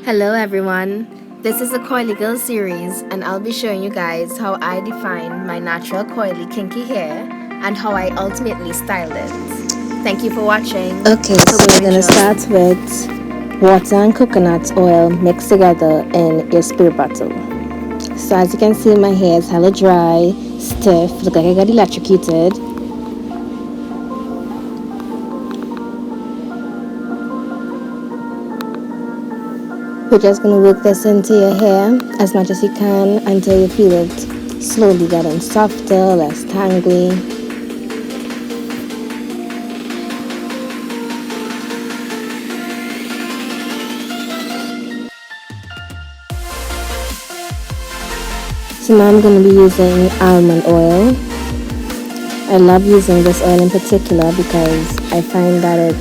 Hello everyone, this is the Coily Girl series and I'll be showing you guys how I define my natural coily kinky hair and how I ultimately style it. Thank you for watching. Okay, so we're gonna start with water and coconut oil mixed together in your spray bottle. So as you can see, my hair is hella dry, stiff, look like I got electrocuted. We're just going to work this into your hair as much as you can until you feel it slowly getting softer, less tangly. So now I'm going to be using almond oil. I love using this oil in particular because I find that it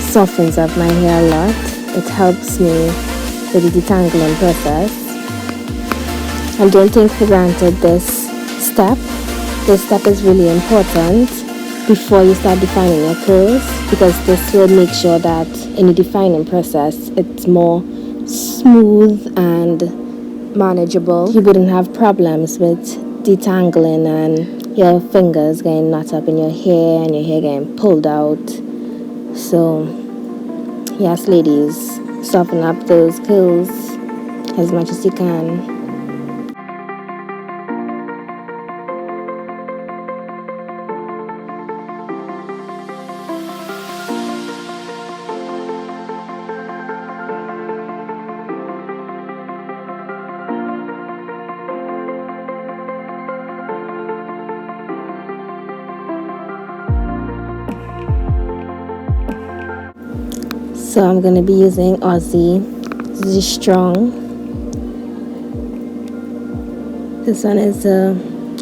softens up my hair a lot. It helps me with the detangling process. And don't take for granted this step. This step is really important before you start defining your curls, because this will make sure that in the defining process it's more smooth and manageable. You wouldn't have problems with detangling and your fingers getting knotted up in your hair and your hair getting pulled out. So yes, ladies, soften up those curls as much as you can. So I'm going to be using Aussie. This is strong. This one is a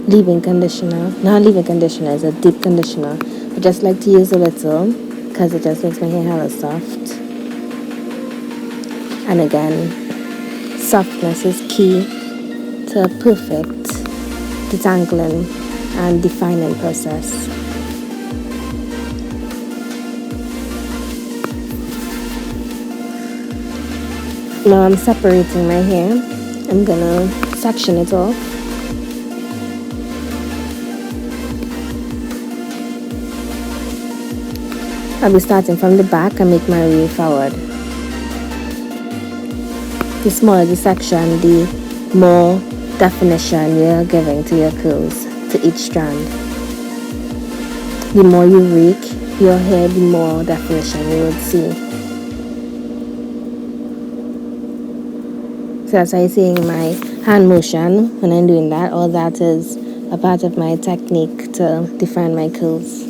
leave-in conditioner. Not leave-in conditioner, it's a deep conditioner. I just like to use a little because it just makes my hair hella soft. And again, softness is key to a perfect detangling and defining process. Now I'm separating my hair. I'm gonna section it off. I'll be starting from the back and make my way forward. The smaller the section, the more definition you're giving to your curls, to each strand. The more you rake your hair, the more definition you would see. So that's why you're seeing my hand motion when I'm doing that. All that is a part of my technique to define my curls.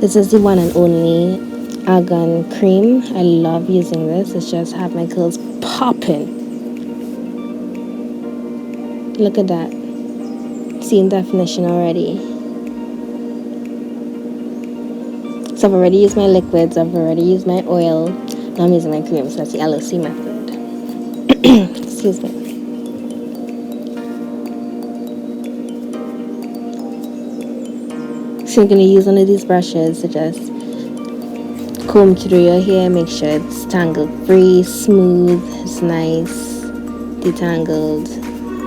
This is the one and only ARGON cream. I love using this. It's just have my curls popping. Look at that. Seeing definition already. So I've already used my liquids, I've already used my oil, now I'm using my cream, so that's the LOC method. Excuse me. So you're going to use one of these brushes to just comb through your hair, make sure it's tangled free, smooth, it's nice, detangled,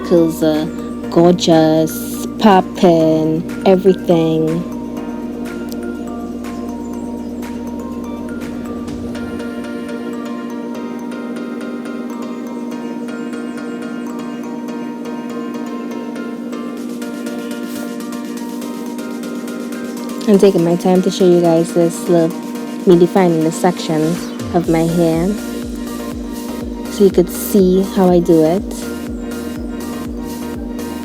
curls are gorgeous, popping, everything. I'm taking my time to show you guys this look, me defining the section of my hair so you could see how I do it.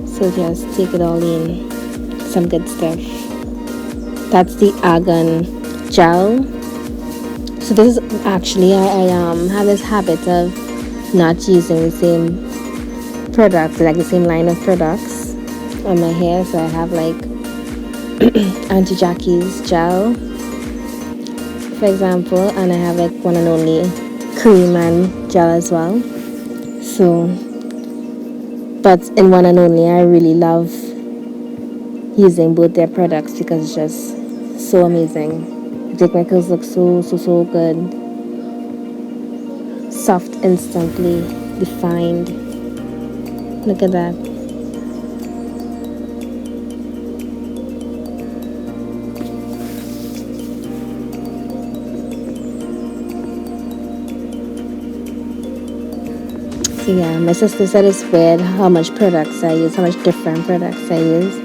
So just take it all in, some good stuff. That's the ARGON gel. So this is actually, I have this habit of not using the same products, like the same line of products on my hair. So I have like JAKIES gel, for example, and I have like one and only cream and gel as well. So, but in one and only, I really love using both their products because it's just so amazing. It make my curls look so good. Soft instantly, defined. Look at that. So yeah, my sister said it's weird how much products I use, how much different products I use.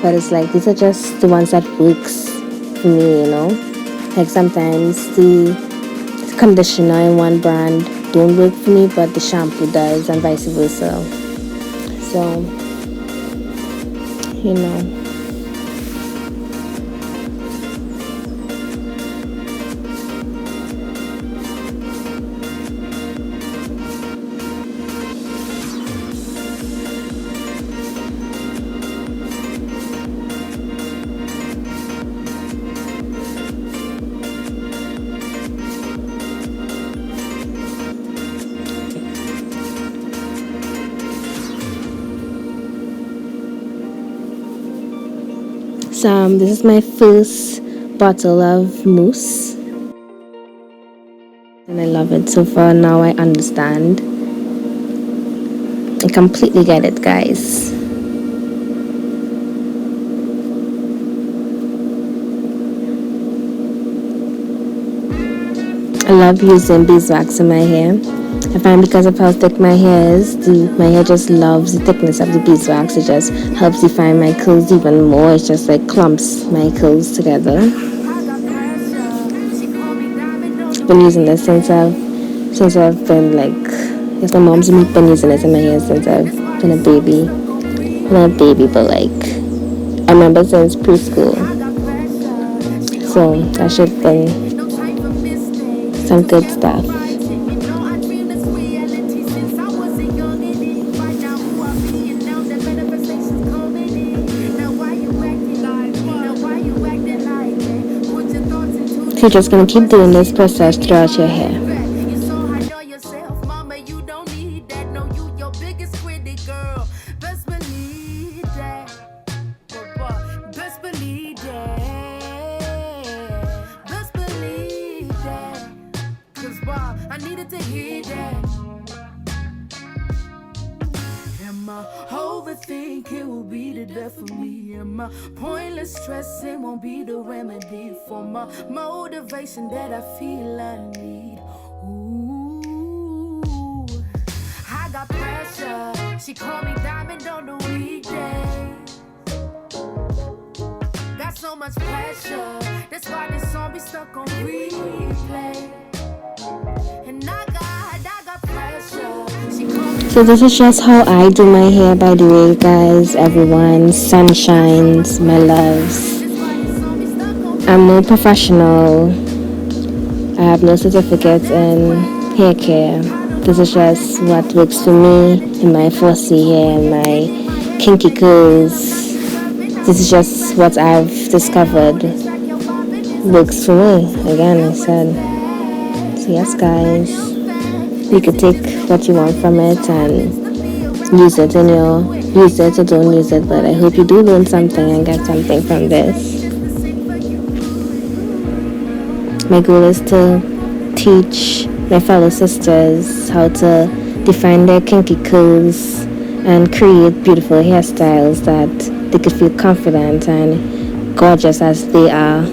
But it's like, these are just the ones that works for me, you know? Like sometimes the conditioner in one brand don't work for me, but the shampoo does, and vice versa. So, you know. So this is my first bottle of mousse, and I love it so far. Now I understand. I completely get it, guys. I love using beeswax in my hair. I find because of how thick my hair is, my hair just loves the thickness of the beeswax. It just helps define my curls even more. It just like clumps my curls together. I've been using this since I've been like, I guess my mom's been using this in my hair since I've been a baby. Not a baby, but like, I remember since preschool. So that should be some good stuff. You're just gonna keep doing this process throughout your hair. Overthinking will be the death of me, and my pointless stressing won't be the remedy for my motivation that I feel I need. Ooh, I got pressure. She called me diamond on the weekday. Got so much pressure. That's why this song be stuck on replay. And I got pressure. So this is just how I do my hair, by the way, guys, everyone, sunshines, my loves. I'm no professional. I have no certificates in hair care. This is just what works for me in my 4C hair and my kinky curls. This is just what I've discovered works for me. Again, I said. So yes, guys. You could take what you want from it and use it or don't use it, but I hope you do learn something and get something from this. My goal is to teach my fellow sisters how to define their kinky curls and create beautiful hairstyles that they could feel confident and gorgeous as they are.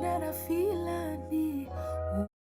That I feel